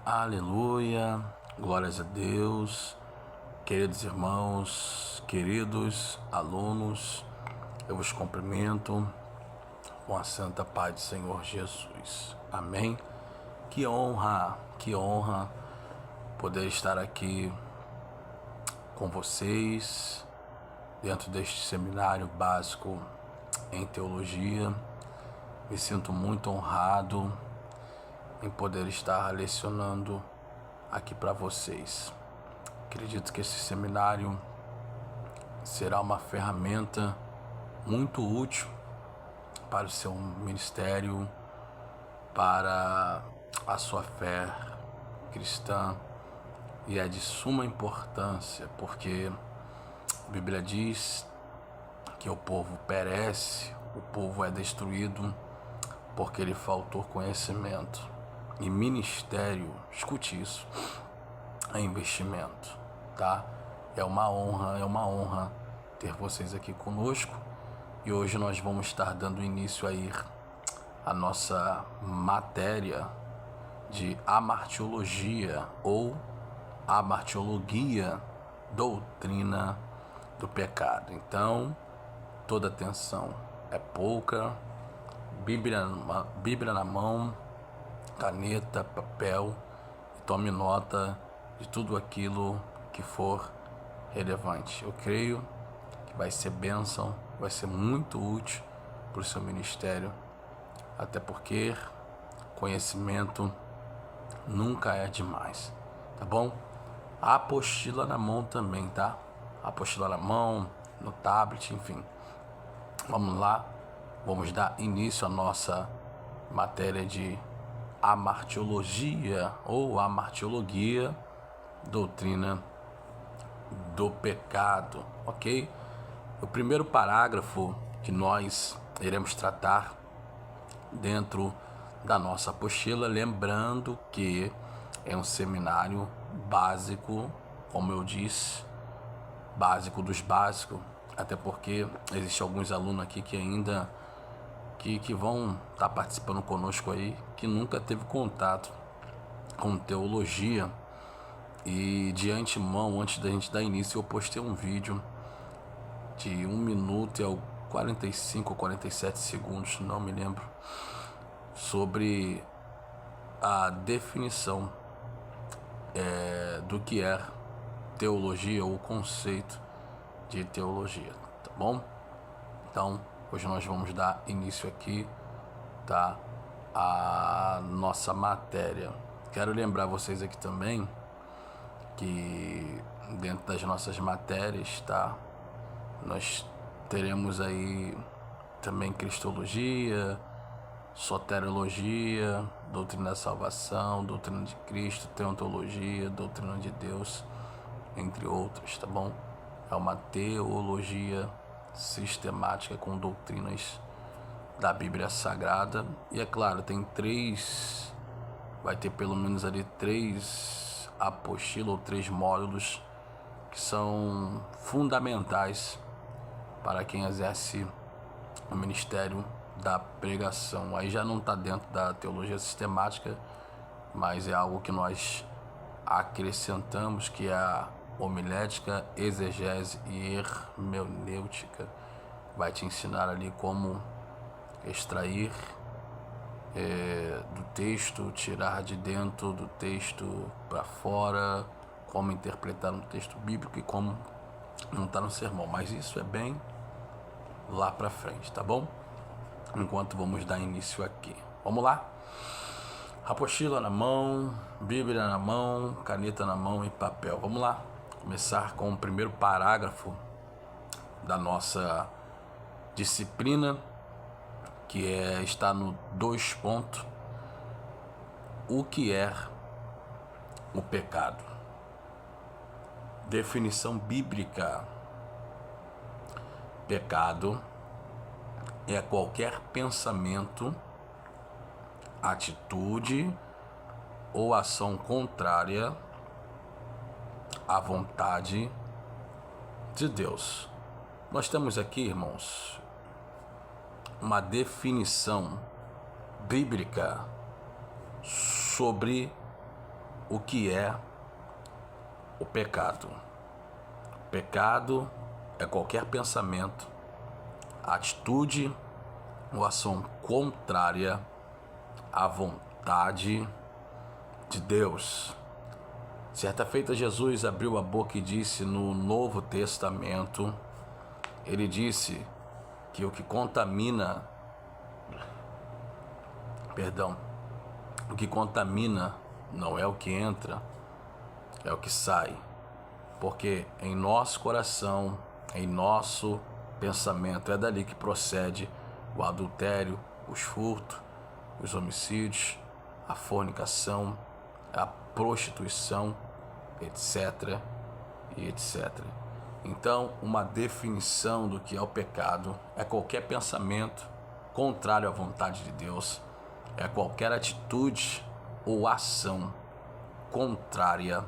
Aleluia, glórias a Deus, queridos irmãos, queridos alunos, eu vos cumprimento com a santa paz do Senhor Jesus, amém? Que honra poder estar aqui com vocês, dentro deste seminário básico em teologia. Me sinto muito honrado em poder estar lecionando aqui para vocês. Acredito que esse seminário será uma ferramenta muito útil para o seu ministério, para a sua fé cristã, e é de suma importância, porque a Bíblia diz que o povo perece, o povo é destruído porque lhe faltou conhecimento. E ministério, escute isso, é investimento, tá? É uma honra ter vocês aqui conosco. E hoje nós vamos estar dando início aí à nossa matéria de amartiologia ou amartiologia, doutrina do pecado. Então, toda atenção, é pouca, Bíblia na mão, caneta, papel, e tome nota de tudo aquilo que for relevante. Eu creio que vai ser bênção, vai ser muito útil para o seu ministério, até porque conhecimento nunca é demais, tá bom? A apostila na mão também, tá? A apostila na mão, no tablet, enfim. Vamos lá, vamos dar início à nossa matéria de amartiologia ou amartiologia, doutrina do pecado, ok? O primeiro parágrafo que nós iremos tratar dentro da nossa apostila, lembrando que é um seminário básico, como eu disse, básico dos básicos, até porque existem alguns alunos aqui que ainda que vão estar participando conosco aí, que nunca teve contato com teologia. E de antemão, antes da gente dar início, eu postei um vídeo de 1 minuto e 45 ou 47 segundos, não me lembro, sobre a definição do que é teologia ou o conceito de teologia, tá bom? Então, hoje nós vamos dar início aqui, tá, a nossa matéria. Quero lembrar vocês aqui também que dentro das nossas matérias, tá, nós teremos aí também cristologia, soteriologia, doutrina da salvação, doutrina de Cristo, teontologia, doutrina de Deus, entre outros, tá bom? É uma teologia sistemática com doutrinas da Bíblia Sagrada. E é claro, vai ter pelo menos ali 3 apostilas ou 3 módulos que são fundamentais para quem exerce o ministério da pregação. Aí já não está dentro da teologia sistemática, mas é algo que nós acrescentamos, que é a homilética, exegese e hermenêutica. Vai te ensinar ali como extrair do texto, tirar de dentro do texto para fora, como interpretar um texto bíblico e como não está no sermão. Mas isso é bem lá para frente, tá bom? Enquanto vamos dar início aqui. Vamos lá? Apostila na mão, Bíblia na mão, caneta na mão e papel. Vamos lá? Começar com o primeiro parágrafo da nossa disciplina, que está no 2 pontos. O que é o pecado? Definição bíblica. Pecado é qualquer pensamento, atitude ou ação contrária à vontade de Deus. Nós temos aqui, irmãos, uma definição bíblica sobre o que é o pecado. O pecado é qualquer pensamento, atitude ou ação contrária à vontade de Deus. Certa feita, Jesus abriu a boca e disse no Novo Testamento, ele disse que o que contamina não é o que entra, é o que sai. Porque em nosso coração, em nosso pensamento, é dali que procede o adultério, os furtos, os homicídios, a fornicação, a prostituição, etc. e etc. Então, uma definição do que é o pecado é qualquer pensamento contrário à vontade de Deus, é qualquer atitude ou ação contrária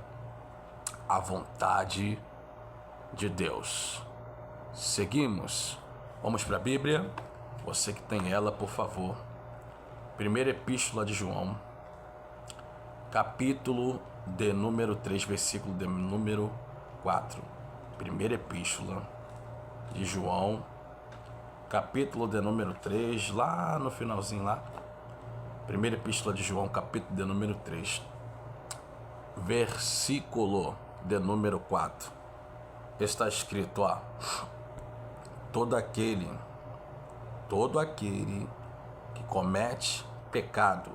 à vontade de Deus. Seguimos. Vamos para a Bíblia. Você que tem ela, por favor. Primeira Epístola de João, capítulo de número 3, versículo de número 4. Primeira Epístola de João, capítulo de número 3, lá no finalzinho lá. Primeira Epístola de João, capítulo de número 3, versículo de número 4. Está escrito, todo aquele que comete pecado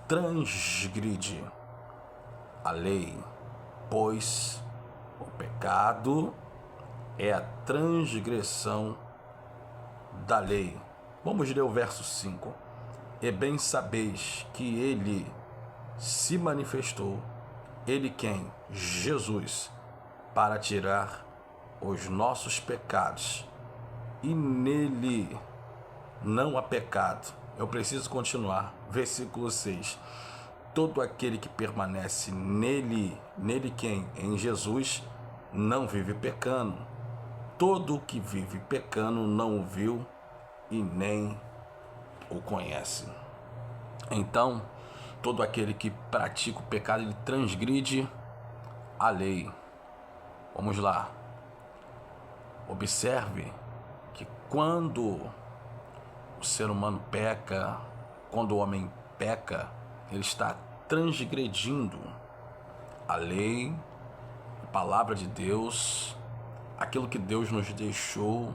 transgride a lei, pois o pecado é a transgressão da lei. Vamos ler o verso 5. E bem sabeis que ele se manifestou, ele quem? Jesus, para tirar os nossos pecados, e nele não há pecado. Eu preciso continuar. Versículo 6. Todo aquele que permanece nele quem? Em Jesus, não vive pecando. Todo o que vive pecando não o viu e nem o conhece. Então, todo aquele que pratica o pecado, ele transgride a lei. Vamos lá. Observe que quando o ser humano peca, quando o homem peca, ele está transgredindo a lei, a palavra de Deus, aquilo que Deus nos deixou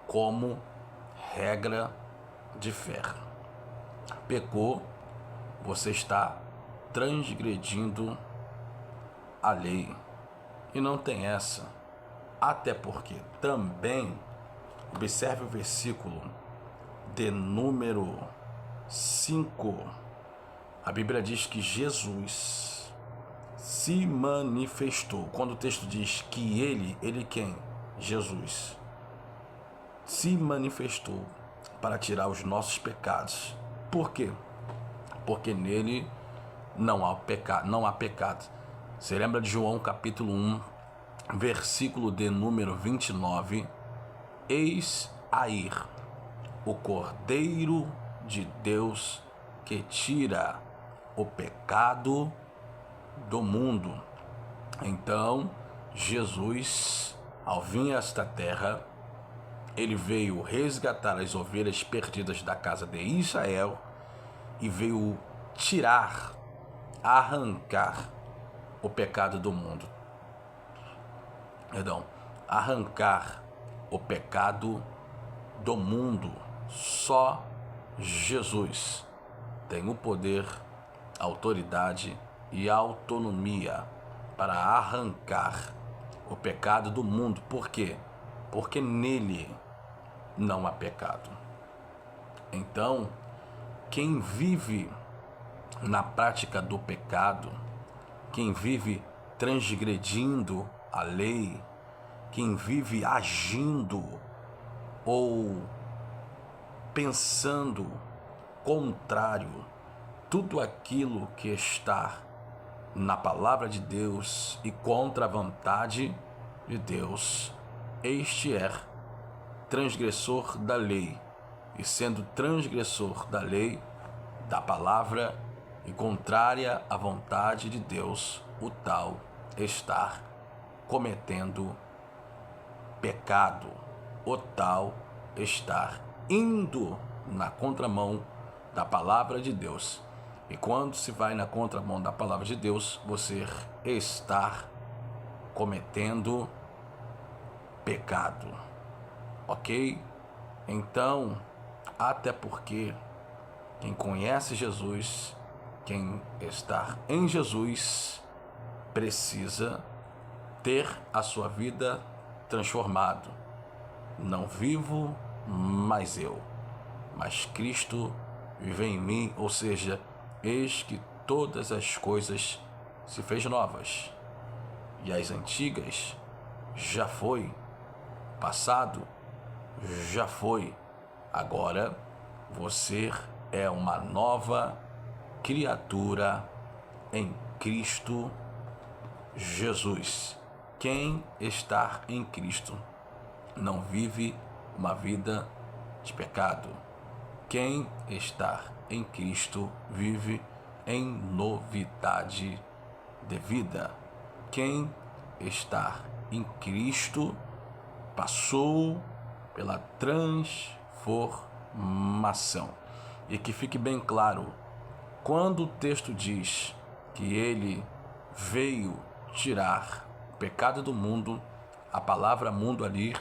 como regra de fé. Pecou, você está transgredindo a lei. E não tem essa. Até porque também, observe o versículo de número 5. A Bíblia diz que Jesus se manifestou. Quando o texto diz que ele quem? Jesus se manifestou para tirar os nossos pecados. Por quê? Porque nele não há pecado. Você lembra de João capítulo 1, versículo de número 29? Eis aí o Cordeiro de Deus que tira o pecado do mundo. Então, Jesus, ao vir a esta terra, ele veio resgatar as ovelhas perdidas da casa de Israel e veio tirar, arrancar o pecado do mundo. Arrancar o pecado do mundo. Só Jesus tem o poder, autoridade e autonomia para arrancar o pecado do mundo. Por quê? Porque nele não há pecado. Então, quem vive na prática do pecado, quem vive transgredindo a lei, quem vive agindo ou pensando contrário, tudo aquilo que está na palavra de Deus e contra a vontade de Deus, este é transgressor da lei. E sendo transgressor da lei, da palavra, e contrária à vontade de Deus, o tal estar cometendo pecado, o tal estar indo na contramão da palavra de Deus. E quando se vai na contramão da palavra de Deus, você está cometendo pecado, ok? Então, até porque quem conhece Jesus, quem está em Jesus, precisa ter a sua vida transformada. Não vivo mais eu, mas Cristo vive em mim, ou seja, eis que todas as coisas se fez novas, e as antigas já foi, passado já foi, agora você é uma nova criatura em Cristo Jesus. Quem está em Cristo não vive uma vida de pecado. Quem está em Cristo vive em novidade de vida. Quem está em Cristo passou pela transformação. E que fique bem claro, quando o texto diz que ele veio tirar o pecado do mundo, a palavra mundo ali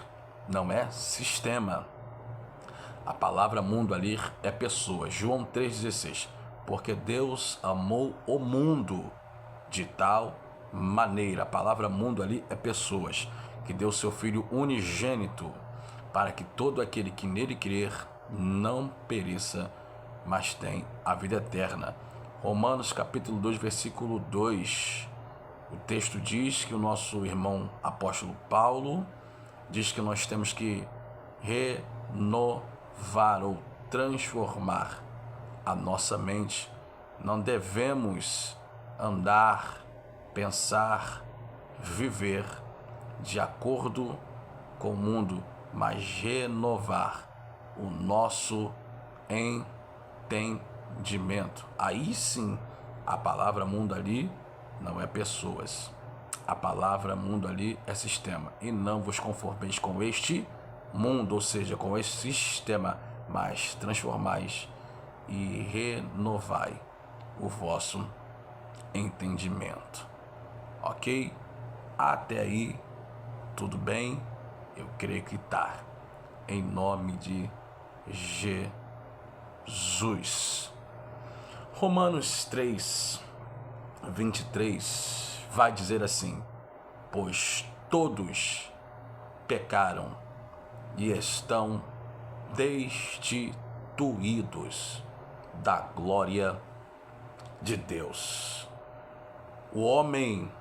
não é sistema. A palavra mundo ali é pessoa. João 3,16. Porque Deus amou o mundo de tal maneira. A palavra mundo ali é pessoas. Que deu seu Filho unigênito, para que todo aquele que nele crer não pereça, mas tem a vida eterna. Romanos capítulo 2, versículo 2. O texto diz que o nosso irmão apóstolo Paulo diz que nós temos que renovar ou transformar a nossa mente. Não devemos andar, pensar, viver de acordo com o mundo, mas renovar o nosso entendimento. Aí sim, a palavra mundo ali não é pessoas. A palavra mundo ali é sistema. E não vos conformeis com este mundo, ou seja, com este sistema, mas transformais e renovai o vosso entendimento. Ok? Até aí, tudo bem? Eu creio que tá. Em nome de Jesus. Romanos 3, 23 vai dizer assim: pois todos pecaram e estão destituídos da glória de Deus. O homem,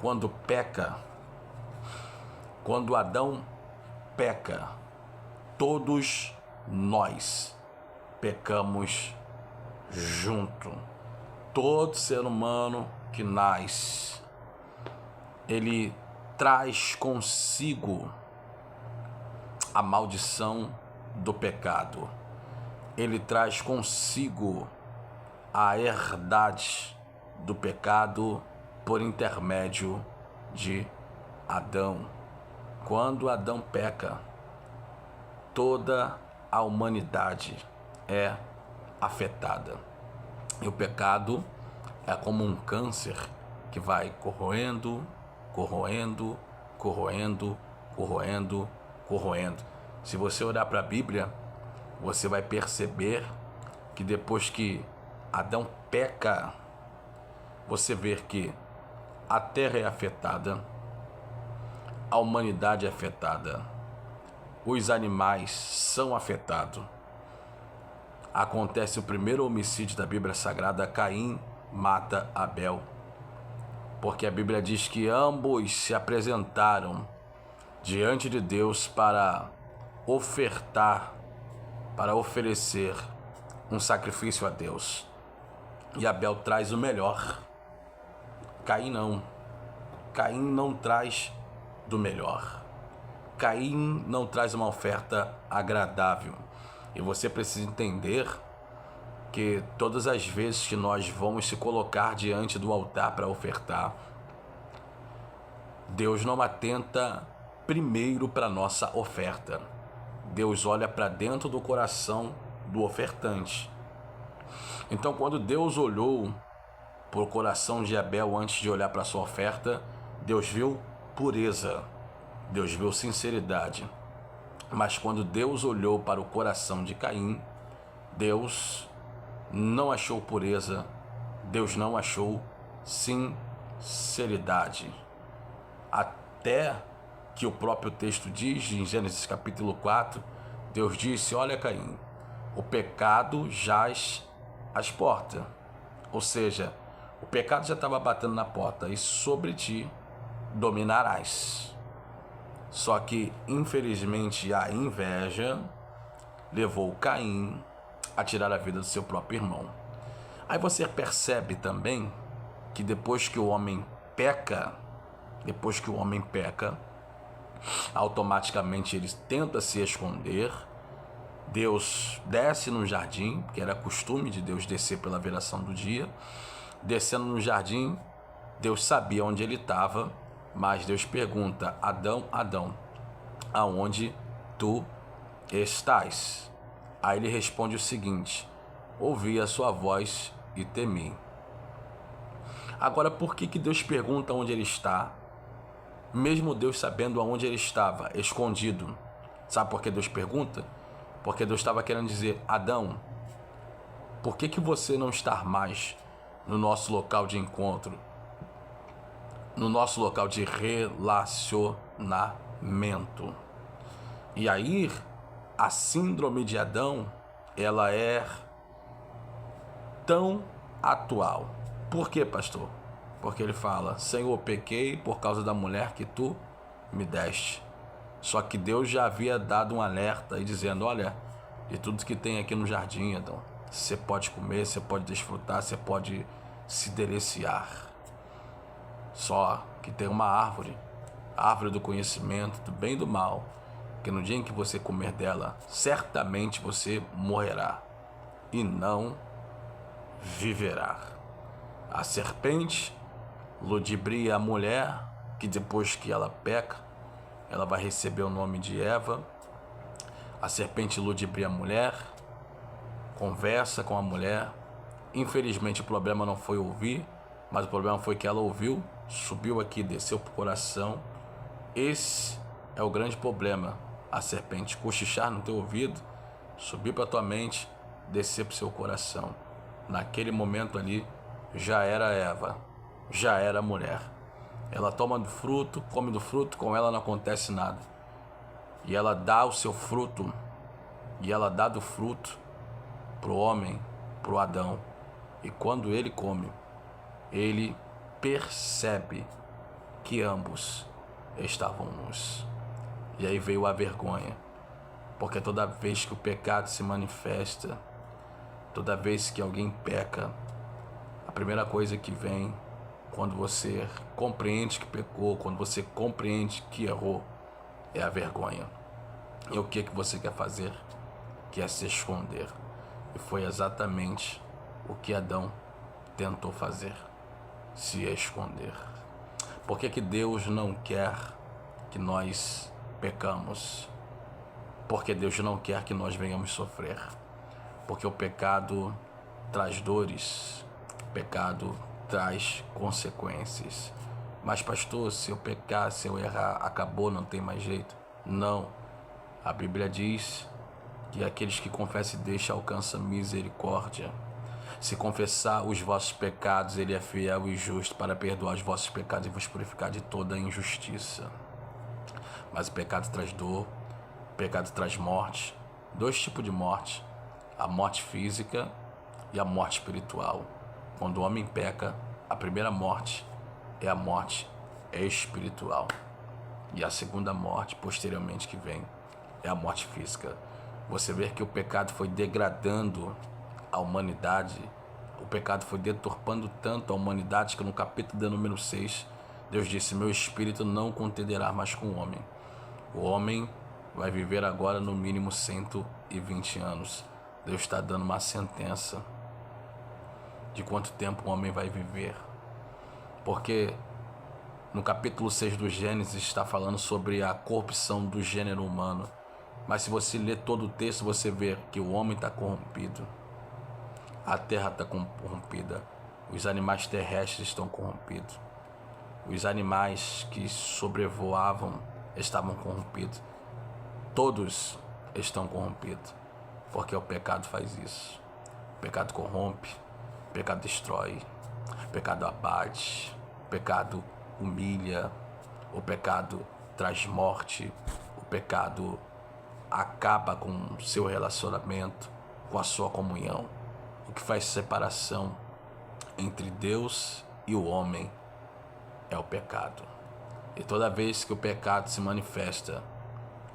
quando peca, quando Adão peca, todos nós pecamos junto. Todo ser humano que nasce, ele traz consigo a maldição do pecado. Ele traz consigo a herdade do pecado por intermédio de Adão. Quando Adão peca, toda a humanidade é afetada. E o pecado é como um câncer que vai corroendo, corroendo, corroendo, corroendo, corroendo. Se você olhar para a Bíblia, você vai perceber que depois que Adão peca, você vê que a terra é afetada, a humanidade é afetada, os animais são afetados. Acontece o primeiro homicídio da Bíblia Sagrada, Caim mata Abel, porque a Bíblia diz que ambos se apresentaram diante de Deus para ofertar, para oferecer um sacrifício a Deus. E Abel traz o melhor. Caim não. Caim não traz do melhor. Caim não traz uma oferta agradável. E você precisa entender Porque todas as vezes que nós vamos se colocar diante do altar para ofertar, Deus não atenta primeiro para a nossa oferta. Deus olha para dentro do coração do ofertante. Então, quando Deus olhou para o coração de Abel antes de olhar para a sua oferta, Deus viu pureza, Deus viu sinceridade. Mas quando Deus olhou para o coração de Caim, Deus não achou pureza, Deus não achou sinceridade. Até que o próprio texto diz, em Gênesis capítulo 4, Deus disse: olha, Caim, o pecado jaz às portas. Ou seja, o pecado já estava batendo na porta e sobre ti dominarás. Só que, infelizmente, a inveja levou Caim a tirar a vida do seu próprio irmão. Aí você percebe também que depois que o homem peca, automaticamente ele tenta se esconder. Deus desce no jardim, que era costume de Deus descer pela viração do dia. Descendo no jardim, Deus sabia onde ele estava, mas Deus pergunta: Adão, Adão, aonde tu estás? Aí ele responde o seguinte: ouvi a sua voz e temi. Agora, por que Deus pergunta onde ele está, mesmo Deus sabendo aonde ele estava, escondido? Sabe por que Deus pergunta? Porque Deus estava querendo dizer: Adão, por que você não está mais no nosso local de encontro, no nosso local de relacionamento? E aí, a síndrome de Adão, ela é tão atual. Por quê, pastor? Porque ele fala: Senhor, pequei por causa da mulher que tu me deste. Só que Deus já havia dado um alerta e dizendo: olha, de tudo que tem aqui no jardim, Adão, você pode comer, você pode desfrutar, você pode se deliciar. Só que tem uma árvore, a árvore do conhecimento, do bem e do mal, que no dia em que você comer dela, certamente você morrerá e não viverá. A serpente ludibria a mulher, que depois que ela peca, ela vai receber o nome de Eva. A serpente ludibria a mulher, conversa com a mulher. Infelizmente o problema não foi ouvir, mas o problema foi que ela ouviu, subiu aqui, desceu para o coração. Esse é o grande problema. A serpente cochichar no teu ouvido, subir para a tua mente, descer para o seu coração. Naquele momento ali, já era Eva, já era mulher. Ela toma do fruto, come do fruto, com ela não acontece nada. E ela dá o seu fruto, e ela dá do fruto para o homem, para o Adão. E quando ele come, ele percebe que ambos estavam nus. E aí veio a vergonha, porque toda vez que o pecado se manifesta, toda vez que alguém peca, a primeira coisa que vem, quando você compreende que pecou, quando você compreende que errou, é a vergonha. E o que você quer fazer? Quer se esconder. E foi exatamente o que Adão tentou fazer, se esconder. Por que Deus não quer que nós pecamos? Porque Deus não quer que nós venhamos sofrer. Porque o pecado traz dores, o pecado traz consequências. Mas pastor, se eu pecar, se eu errar, acabou, não tem mais jeito? Não. A Bíblia diz que aqueles que confessam e deixam alcançam misericórdia. Se confessar os vossos pecados, Ele é fiel e justo para perdoar os vossos pecados e vos purificar de toda injustiça. Mas o pecado traz dor, o pecado traz morte. Dois tipos de morte: a morte física e a morte espiritual. Quando o homem peca, a primeira morte é a morte espiritual. E a segunda morte, posteriormente que vem, é a morte física. Você vê que o pecado foi degradando a humanidade, o pecado foi deturpando tanto a humanidade que no capítulo de número 6, Deus disse: meu espírito não contenderá mais com o homem. O homem vai viver agora no mínimo 120 anos. Deus está dando uma sentença de quanto tempo o homem vai viver. Porque no capítulo 6 do Gênesis está falando sobre a corrupção do gênero humano. Mas se você ler todo o texto, você vê que o homem está corrompido. A terra está corrompida. Os animais terrestres estão corrompidos. Os animais que sobrevoavam estavam corrompidos. Todos estão corrompidos. Porque o pecado faz isso. O pecado corrompe, o pecado destrói, o pecado abate, o pecado humilha, o pecado traz morte, o pecado acaba com o seu relacionamento, com a sua comunhão. O que faz separação entre Deus e o homem é o pecado. E toda vez que o pecado se manifesta,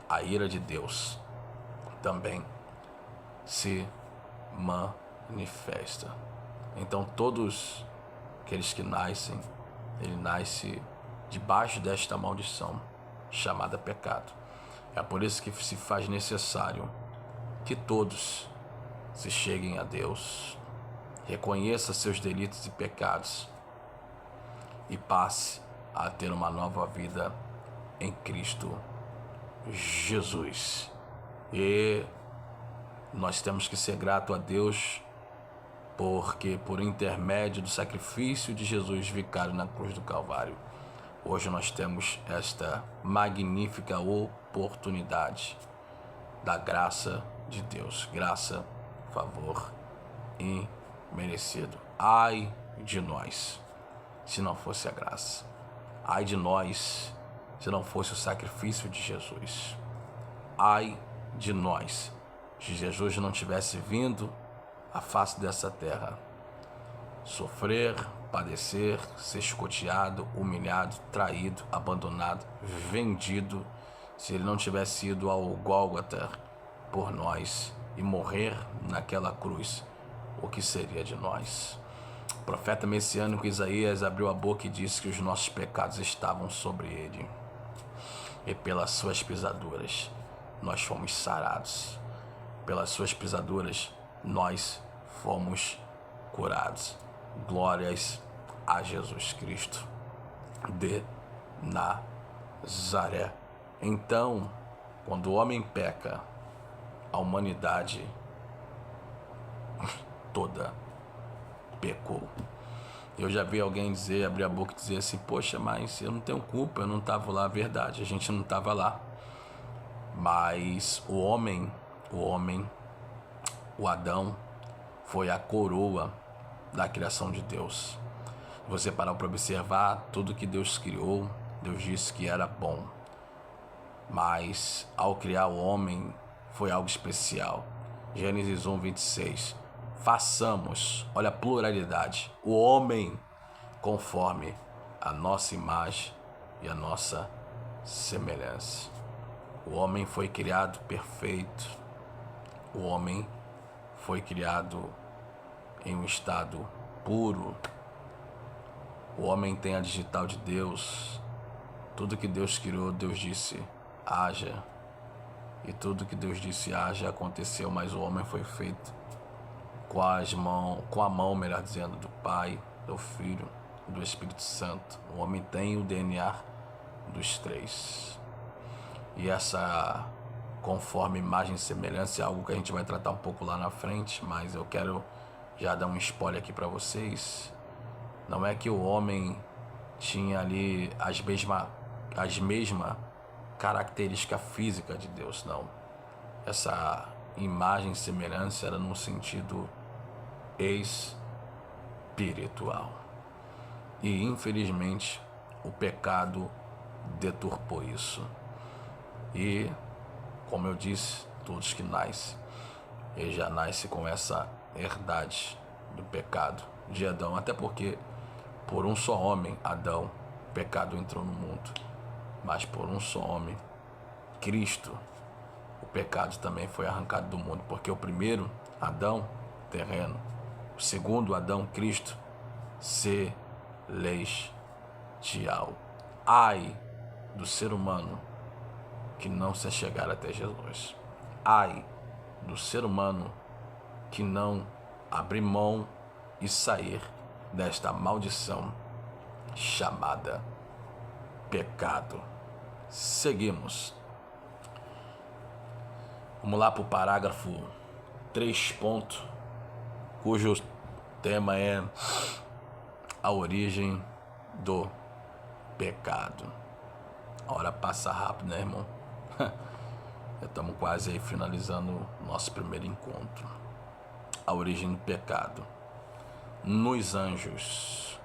a ira de Deus também se manifesta. Então todos aqueles que nascem, ele nasce debaixo desta maldição chamada pecado. É por isso que se faz necessário que todos se cheguem a Deus, reconheça seus delitos e pecados e passe a ter uma nova vida em Cristo Jesus. E nós temos que ser grato a Deus, porque por intermédio do sacrifício de Jesus vicário na cruz do Calvário, hoje nós temos esta magnífica oportunidade da graça de Deus. Graça, favor imerecido. Ai de nós, se não fosse a graça. Ai de nós, se não fosse o sacrifício de Jesus. Ai de nós, se Jesus não tivesse vindo à face dessa terra, sofrer, padecer, ser escoteado, humilhado, traído, abandonado, vendido, se ele não tivesse ido ao Gólgota por nós e morrer naquela cruz, o que seria de nós? O profeta messiânico Isaías abriu a boca e disse que os nossos pecados estavam sobre ele, e pelas suas pisaduras nós fomos sarados. Pelas suas pisaduras nós fomos curados. Glórias a Jesus Cristo de Nazaré. Então, quando o homem peca, a humanidade toda pecou. Eu já vi alguém dizer, abrir a boca e dizer assim: poxa, mas eu não tenho culpa, eu não estava lá. Verdade, a gente não estava lá. Mas o Adão, foi a coroa da criação de Deus. Você parar para observar tudo que Deus criou, Deus disse que era bom. Mas ao criar o homem foi algo especial. Gênesis 1:26. Façamos, olha a pluralidade, o homem conforme a nossa imagem e a nossa semelhança. O homem foi criado perfeito. O homem foi criado em um estado puro. O homem tem a digital de Deus. Tudo que Deus criou, Deus disse: haja. E tudo que Deus disse haja aconteceu, mas o homem foi feito com a mão, melhor dizendo, do Pai, do Filho, do Espírito Santo. O homem tem o DNA dos três. E essa conforme imagem e semelhança é algo que a gente vai tratar um pouco lá na frente, mas eu quero já dar um spoiler aqui para vocês. Não é que o homem tinha ali as mesmas características físicas de Deus, não. Essa imagem e semelhança era no sentido espiritual. E infelizmente o pecado deturpou isso. E como eu disse, todos que nascem, ele já nasce com essa herdade do pecado de Adão, até porque por um só homem, Adão, o pecado entrou no mundo, mas por um só homem, Cristo, o pecado também foi arrancado do mundo, porque o primeiro Adão, terreno, o segundo Adão, Cristo, celestial. Ai do ser humano que não se chegar até Jesus. Ai do ser humano que não abrir mão e sair desta maldição chamada pecado. Seguimos. Vamos lá para o parágrafo 3 ponto, cujo tema é a origem do pecado. A hora passa rápido, né, irmão? Já estamos quase aí finalizando o nosso primeiro encontro. A origem do pecado. Nos anjos,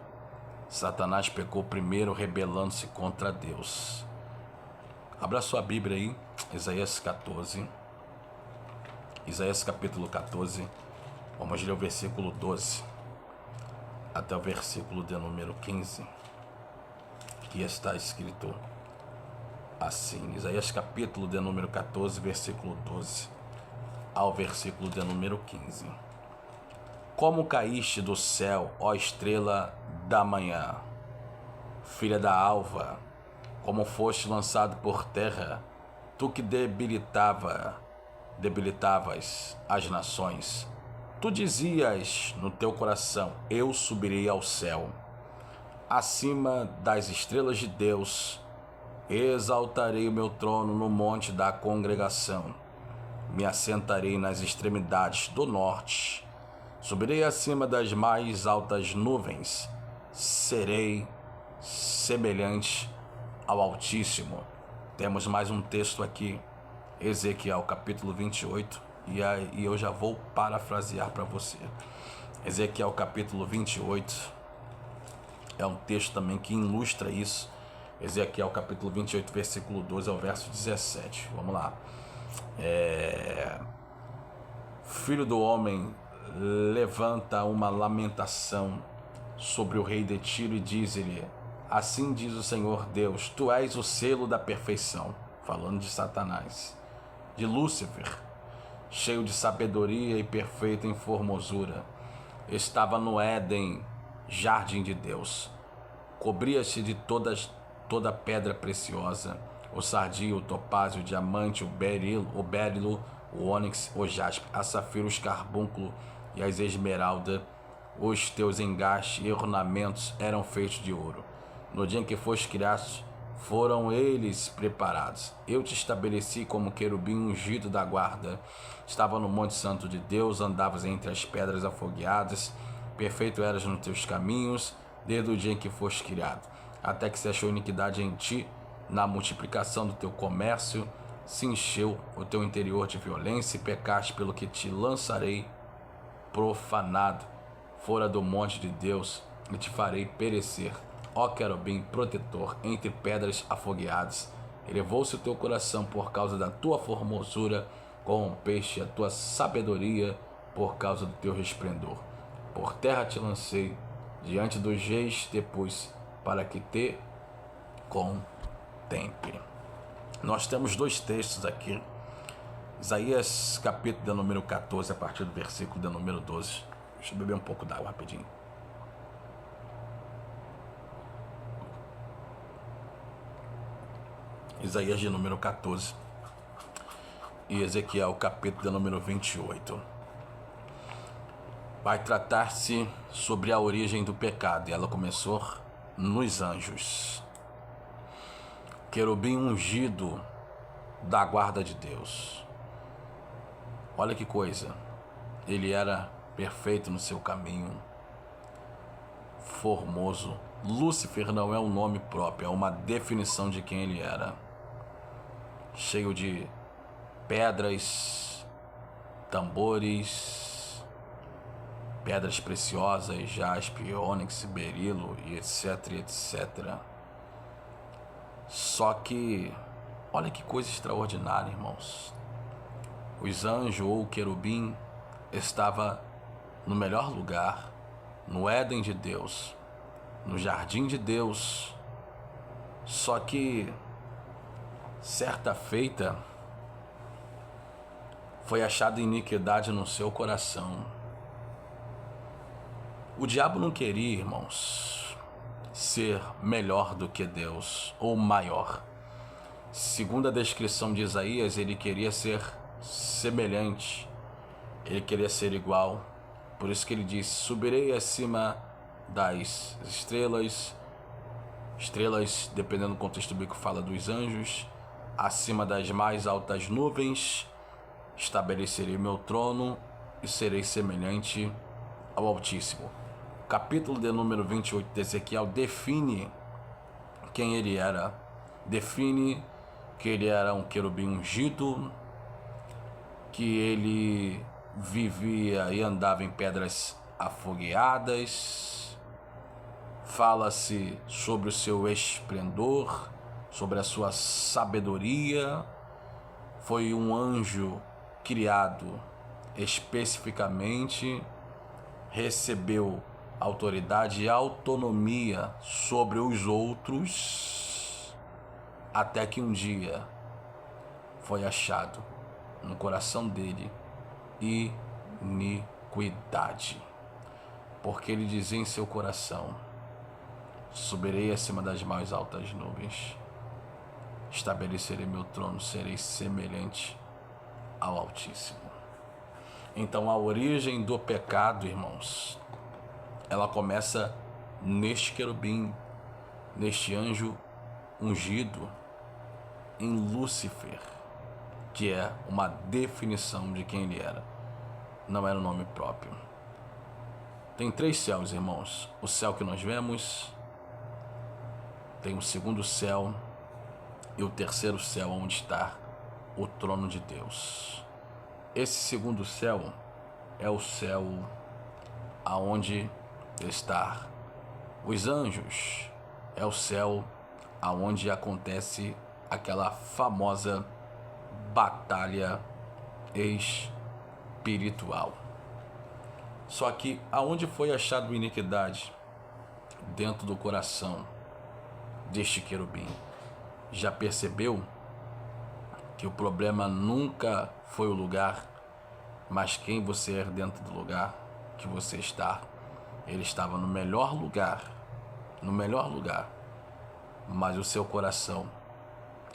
Satanás pecou primeiro, rebelando-se contra Deus. Abra sua Bíblia aí, Isaías 14. Isaías capítulo 14. Vamos ler o versículo 12 até o versículo de número 15. Que está escrito assim. Isaías capítulo de número 14, versículo 12 ao versículo de número 15. Como caíste do céu, ó estrela da manhã, filha da alva, como foste lançado por terra, tu que debilitavas as nações. Tu dizias no teu coração: eu subirei ao céu, acima das estrelas de Deus, exaltarei o meu trono no monte da congregação, me assentarei nas extremidades do norte, subirei acima das mais altas nuvens, serei semelhante ao Altíssimo. Temos mais um texto aqui, Ezequiel capítulo 28, e eu já vou parafrasear para você. Ezequiel capítulo 28 é um texto também que ilustra isso. Ezequiel capítulo 28, versículo 12 ao verso 17. Vamos lá. Filho do homem, levanta uma lamentação sobre o rei de Tiro e diz-lhe: assim diz o Senhor Deus, tu és o selo da perfeição, falando de Satanás, de Lúcifer, cheio de sabedoria e perfeito em formosura. Estava no Éden, jardim de Deus. Cobria-se de toda pedra preciosa, o sardio, o topázio, o diamante, o berilo, o ônix, o jaspe, a safira, os carbúnculo e as esmeralda. Os teus engastes e ornamentos eram feitos de ouro. No dia em que foste criado, foram eles preparados. Eu te estabeleci como querubim ungido da guarda. Estava no monte santo de Deus, andavas entre as pedras afogueadas. Perfeito eras nos teus caminhos, desde o dia em que foste criado, até que se achou iniquidade em ti. Na multiplicação do teu comércio se encheu o teu interior de violência, e pecaste, pelo que te lançarei profanado fora do monte de Deus, e te farei perecer, ó querubim protetor, entre pedras afogueadas. Elevou-se o teu coração por causa da tua formosura, corrompeste a tua sabedoria por causa do teu resplendor. Por terra te lancei, diante dos reis te pus, para que te contemple. Nós temos dois textos aqui. Isaías capítulo de número 14, a partir do versículo de número 12. Deixa eu beber um pouco d'água rapidinho. Isaías de número 14 e Ezequiel capítulo de número 28. Vai tratar-se sobre a origem do pecado, e ela começou nos anjos. Querubim ungido da guarda de Deus. Olha que coisa, ele era perfeito no seu caminho, formoso. Lúcifer não é um nome próprio, é uma definição de quem ele era. Cheio de pedras, tambores, pedras preciosas, jaspe, ônix, berilo e etc, etc. Só que, olha que coisa extraordinária, irmãos. Os anjos ou o querubim estava no melhor lugar, no Éden de Deus, no jardim de Deus. Só que, certa feita, foi achada iniquidade no seu coração. O diabo não queria, irmãos, ser melhor do que Deus, ou maior. Segundo a descrição de Isaías, ele queria ser semelhante, ele queria ser igual, Por isso que ele diz: subirei acima das estrelas, dependendo do contexto bíblico, fala dos anjos, acima das mais altas nuvens, estabelecerei meu trono e serei semelhante ao Altíssimo. O capítulo de número 28 de Ezequiel define quem ele era, define que ele era um querubim ungido, que ele vivia e andava em pedras afogueadas. Fala-se sobre o seu esplendor, sobre a sua sabedoria. Foi um anjo criado especificamente, recebeu autoridade e autonomia sobre os outros, até que um dia foi achado no coração dele iniquidade, porque ele dizia em seu coração: subirei acima das mais altas nuvens, estabelecerei meu trono, serei semelhante ao Altíssimo. Então a origem do pecado, irmãos, ela começa neste querubim, neste anjo ungido, em Lúcifer, que é uma definição de quem ele era. Não era o nome próprio. Tem 3 céus, irmãos. O céu que nós vemos, tem o segundo céu e o terceiro céu, onde está o trono de Deus. Esse segundo céu é o céu aonde está os anjos. É o céu aonde acontece aquela famosa batalha espiritual. Só que aonde foi achado iniquidade? Dentro do coração deste querubim. Já percebeu que o problema nunca foi o lugar, mas quem você é dentro do lugar que você está? Ele estava no melhor lugar, mas o seu coração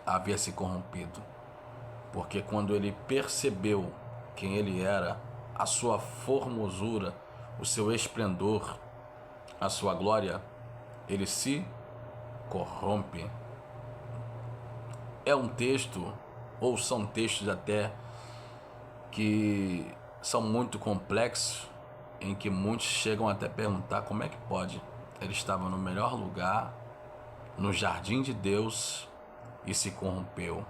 havia se corrompido, porque quando ele percebeu quem ele era, a sua formosura, o seu esplendor, a sua glória, ele se corrompe. É um texto, ou são textos até, que são muito complexos, em que muitos chegam até a perguntar como é que pode. Ele estava no melhor lugar, no jardim de Deus, e se corrompeu,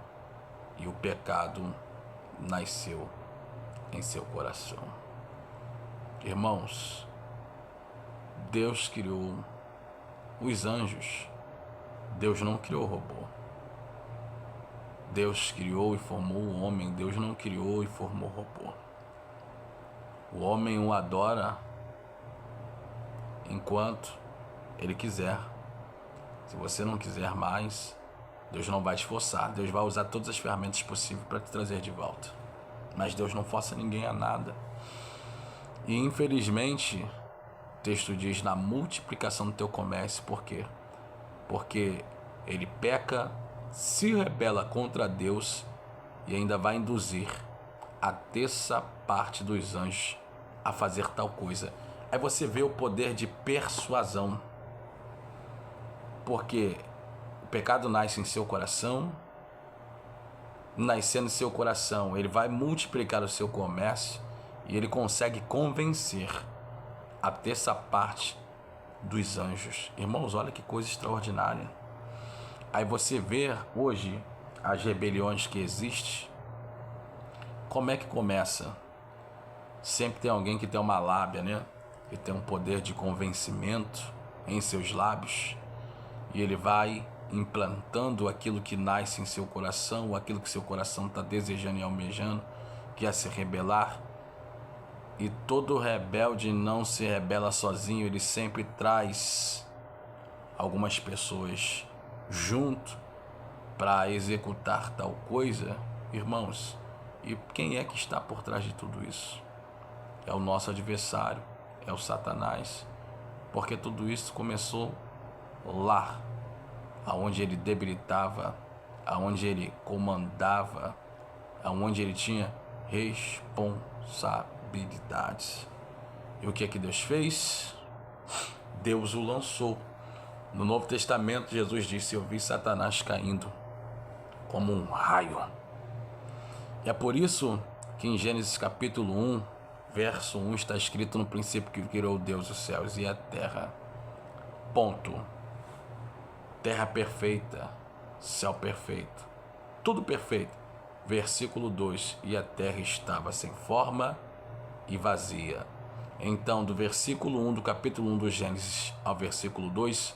e o pecado nasceu em seu coração. Irmãos, Deus criou os anjos, Deus não criou o robô. Deus criou e formou o homem, Deus não criou e formou o robô. O homem o adora enquanto ele quiser. Se você não quiser mais, Deus não vai te forçar. Deus vai usar todas as ferramentas possíveis para te trazer de volta. Mas Deus não força ninguém a nada. E infelizmente, o texto diz: na multiplicação do teu comércio. Por quê? Porque ele peca, se rebela contra Deus e ainda vai induzir a terça parte dos anjos a fazer tal coisa. Aí você vê o poder de persuasão, porque o pecado nasce em seu coração, nascendo em seu coração, ele vai multiplicar o seu comércio e ele consegue convencer a terça parte dos anjos. Irmãos, olha que coisa extraordinária. Aí você vê hoje as rebeliões que existem. Como é que começa? Sempre tem alguém que tem uma lábia, né? Que tem um poder de convencimento em seus lábios. E ele vai implantando aquilo que nasce em seu coração, aquilo que seu coração está desejando e almejando, que é se rebelar. E todo rebelde não se rebela sozinho, ele sempre traz algumas pessoas junto para executar tal coisa. Irmãos, e quem é que está por trás de tudo isso? É o nosso adversário, é o Satanás, porque tudo isso começou lá, aonde ele debilitava, aonde ele comandava, aonde ele tinha responsabilidades. E o que é que Deus fez? Deus o lançou. No Novo Testamento, Jesus disse: eu vi Satanás caindo como um raio. E é por isso que em Gênesis capítulo 1, verso 1, está escrito: no princípio que criou Deus os céus e a terra. Ponto. Terra perfeita, céu perfeito, tudo perfeito. Versículo 2: e a terra estava sem forma e vazia. Então, do versículo 1 do capítulo 1 do Gênesis ao versículo 2,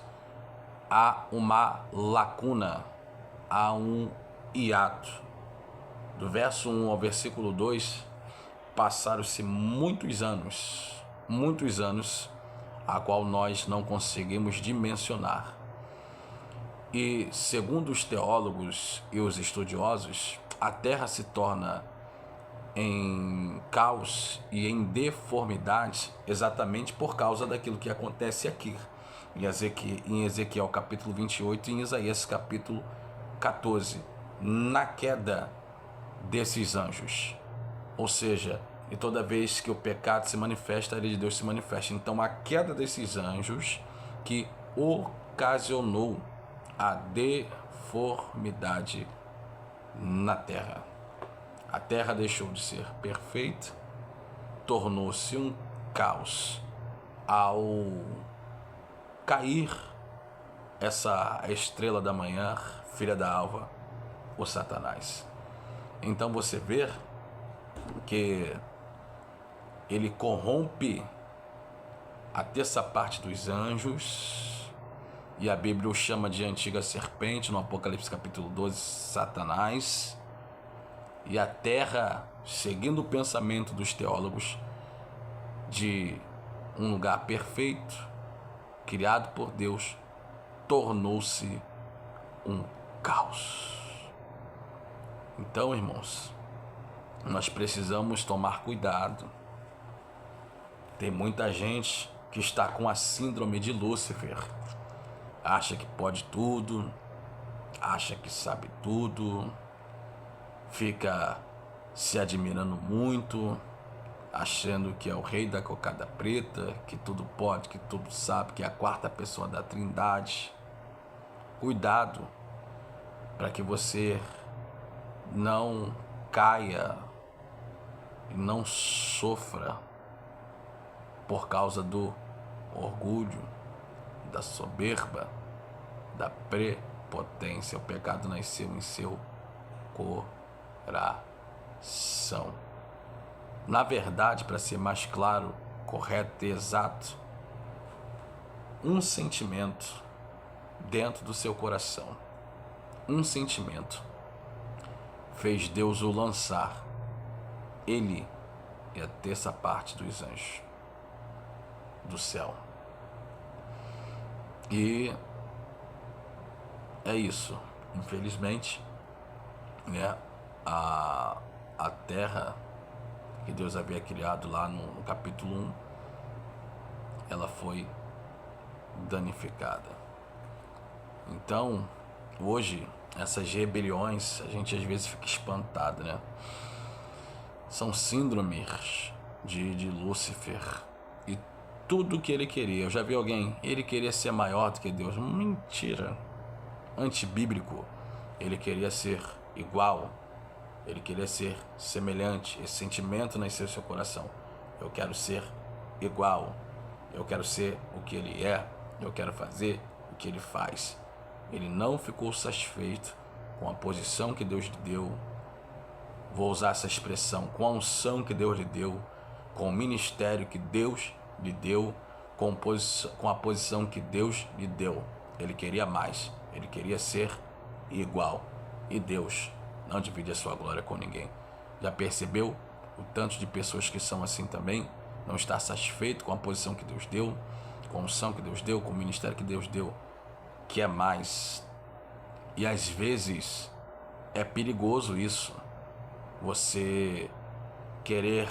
há uma lacuna, há um hiato. Do verso 1 ao versículo 2, passaram-se muitos anos, a qual nós não conseguimos dimensionar. E, segundo os teólogos e os estudiosos, a Terra se torna em caos e em deformidade exatamente por causa daquilo que acontece aqui em Ezequiel capítulo 28 e em Isaías capítulo 14, na queda desses anjos. Ou seja, e toda vez que o pecado se manifesta, a lei de Deus se manifesta. Então, a queda desses anjos que ocasionou a deformidade na terra. A terra deixou de ser perfeita, tornou-se um caos ao cair essa estrela da manhã, filha da alva, o Satanás. Então você vê que ele corrompe a terça parte dos anjos, e a Bíblia o chama de antiga serpente, no Apocalipse capítulo 12, Satanás. E a terra, seguindo o pensamento dos teólogos, de um lugar perfeito, criado por Deus, tornou-se um caos. Então, irmãos, nós precisamos tomar cuidado. Tem muita gente que está com a síndrome de Lúcifer. Acha que pode tudo, acha que sabe tudo, fica se admirando muito, achando que é o rei da cocada preta, que tudo pode, que tudo sabe, que é a quarta pessoa da Trindade. Cuidado para que você não caia e não sofra por causa do orgulho, da soberba, da prepotência. O pecado nasceu em seu coração. Na verdade, para ser mais claro, correto e exato, um sentimento dentro do seu coração, um sentimento fez Deus o lançar, ele e a terça parte dos anjos do céu. E é isso, infelizmente, né? A terra que Deus havia criado lá no capítulo 1, ela foi danificada. Então, hoje, essas rebeliões, a gente às vezes fica espantado, né? São síndromes de Lúcifer. E tudo que ele queria, eu já vi alguém, ele queria ser maior do que Deus. Mentira. Antibíblico. Ele queria ser igual, ele queria ser semelhante. Esse sentimento nasceu no seu coração: eu quero ser igual, eu quero ser o que ele é, eu quero fazer o que ele faz. Ele não ficou satisfeito com a posição que Deus lhe deu, vou usar essa expressão, com a unção que Deus lhe deu, com o ministério que Deus lhe deu, com a posição que Deus lhe deu. Ele queria mais, ele queria ser igual. E Deus não divide a sua glória com ninguém. Já percebeu o tanto de pessoas que são assim também? Não está satisfeito com a posição que Deus deu, com a unção que Deus deu, com o ministério que Deus deu, que é mais. E às vezes é perigoso isso, você querer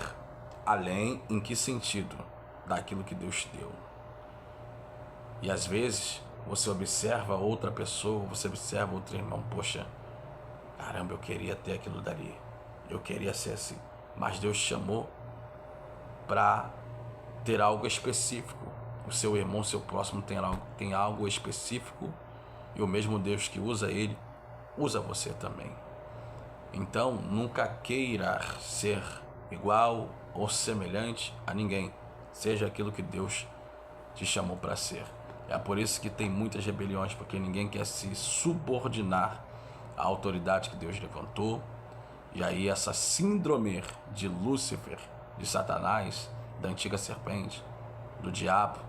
além. Em que sentido? Daquilo que Deus deu. E às vezes você observa outra pessoa, você observa outro irmão: poxa, caramba, eu queria ter aquilo dali, eu queria ser assim. Mas Deus chamou para ter algo específico. O seu irmão, o seu próximo tem algo específico, e o mesmo Deus que usa ele, usa você também. Então, nunca queira ser igual ou semelhante a ninguém. Seja aquilo que Deus te chamou para ser. É por isso que tem muitas rebeliões, porque ninguém quer se subordinar à autoridade que Deus levantou. E aí essa síndrome de Lúcifer, de Satanás, da antiga serpente, do diabo,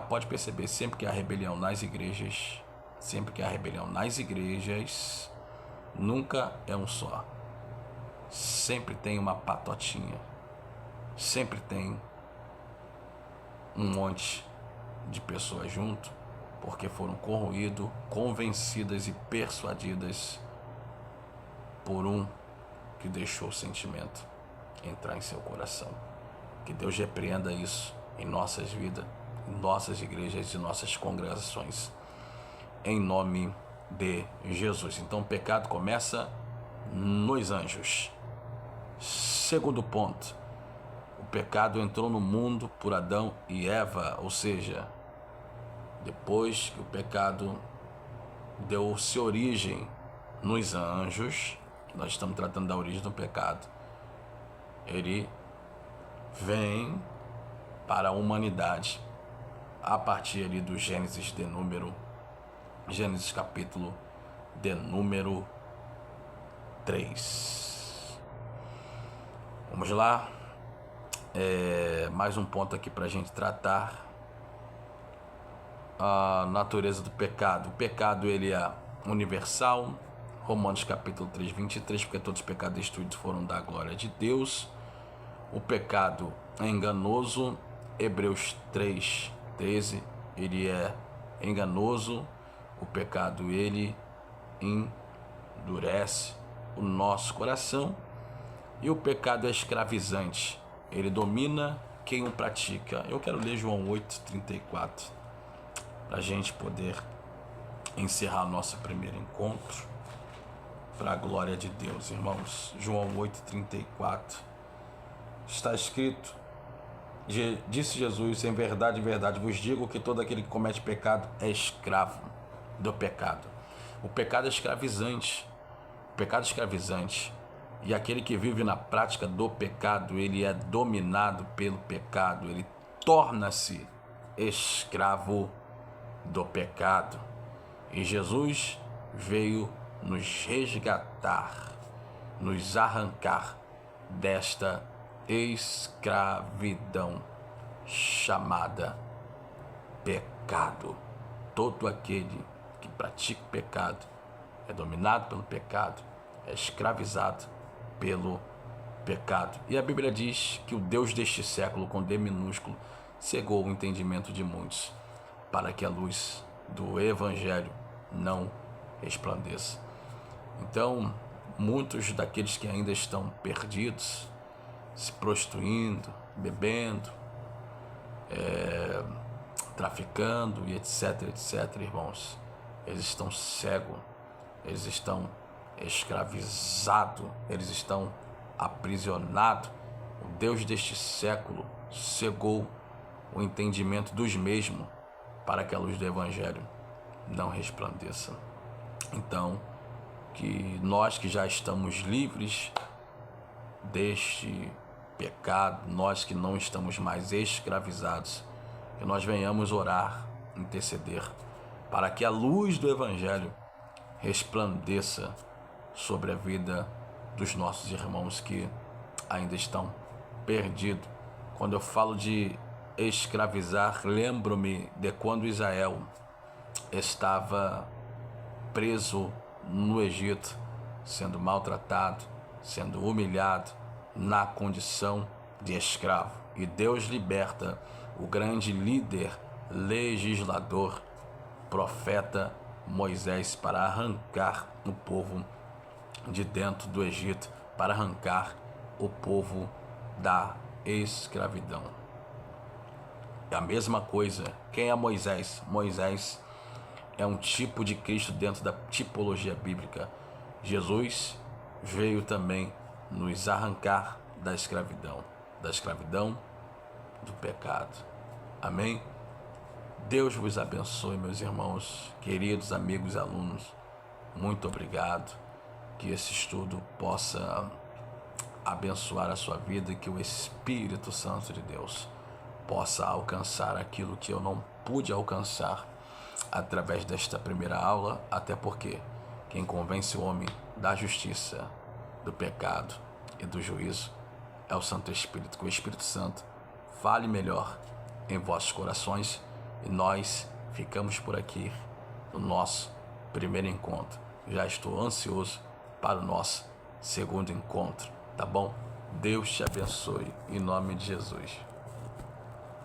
pode perceber, sempre que há rebelião nas igrejas, nunca é um só. Sempre tem uma patotinha. Sempre tem um monte de pessoas junto, porque foram corroídas, convencidas e persuadidas por um que deixou o sentimento entrar em seu coração. Que Deus repreenda isso em nossas vidas, em nossas igrejas e nossas congregações, em nome de Jesus. Então o pecado começa nos anjos. Segundo ponto, o pecado entrou no mundo por Adão e Eva, ou seja, depois que o pecado deu-se origem nos anjos, nós estamos tratando da origem do pecado, ele vem para a humanidade a partir ali do Gênesis capítulo de número 3. Vamos lá. Mais um ponto aqui para a gente tratar. A natureza do pecado. O pecado ele é universal. Romanos capítulo 3, 23, porque todos os pecados destruídos foram da glória de Deus. O pecado é enganoso. Hebreus 3, 13, ele é enganoso. O pecado ele endurece o nosso coração. E o pecado é escravizante. Ele domina quem o pratica. Eu quero ler João 8, 34, para a gente poder encerrar nosso primeiro encontro, para a glória de Deus, irmãos. João 8, 34, está escrito: disse Jesus, em verdade vos digo que todo aquele que comete pecado é escravo do pecado. O pecado é escravizante. E aquele que vive na prática do pecado, ele é dominado pelo pecado, ele torna-se escravo do pecado. E Jesus veio nos resgatar, nos arrancar desta escravidão chamada pecado. Todo aquele que pratica o pecado é dominado pelo pecado, é escravizado pelo pecado. E a Bíblia diz que o Deus deste século, com D minúsculo, cegou o entendimento de muitos, para que a luz do Evangelho não resplandeça. Então, muitos daqueles que ainda estão perdidos, se prostituindo, bebendo, traficando e etc, irmãos, eles estão cegos, eles estão escravizados, eles estão aprisionados. O Deus deste século cegou o entendimento dos mesmos, para que a luz do Evangelho não resplandeça. Então, que nós que já estamos livres deste pecado, nós que não estamos mais escravizados, que nós venhamos orar, interceder, para que a luz do Evangelho resplandeça sobre a vida dos nossos irmãos que ainda estão perdidos. Quando eu falo de escravizar, lembro-me de quando Israel estava preso no Egito, sendo maltratado, sendo humilhado, na condição de escravo. E Deus liberta o grande líder, legislador, profeta Moisés, para arrancar o povo de dentro do Egito, para arrancar o povo da escravidão. É a mesma coisa. Quem é Moisés? Moisés é um tipo de Cristo dentro da tipologia bíblica. Jesus veio também nos arrancar da escravidão do pecado. Amém? Deus vos abençoe, meus irmãos, queridos amigos e alunos. Muito obrigado. Que esse estudo possa abençoar a sua vida e que o Espírito Santo de Deus possa alcançar aquilo que eu não pude alcançar através desta primeira aula, até porque quem convence o homem da justiça, do pecado e do juízo é o Santo Espírito. Que o Espírito Santo fale melhor em vossos corações e nós ficamos por aqui no nosso primeiro encontro. Já estou ansioso para o nosso segundo encontro, tá bom? Deus te abençoe, em nome de Jesus.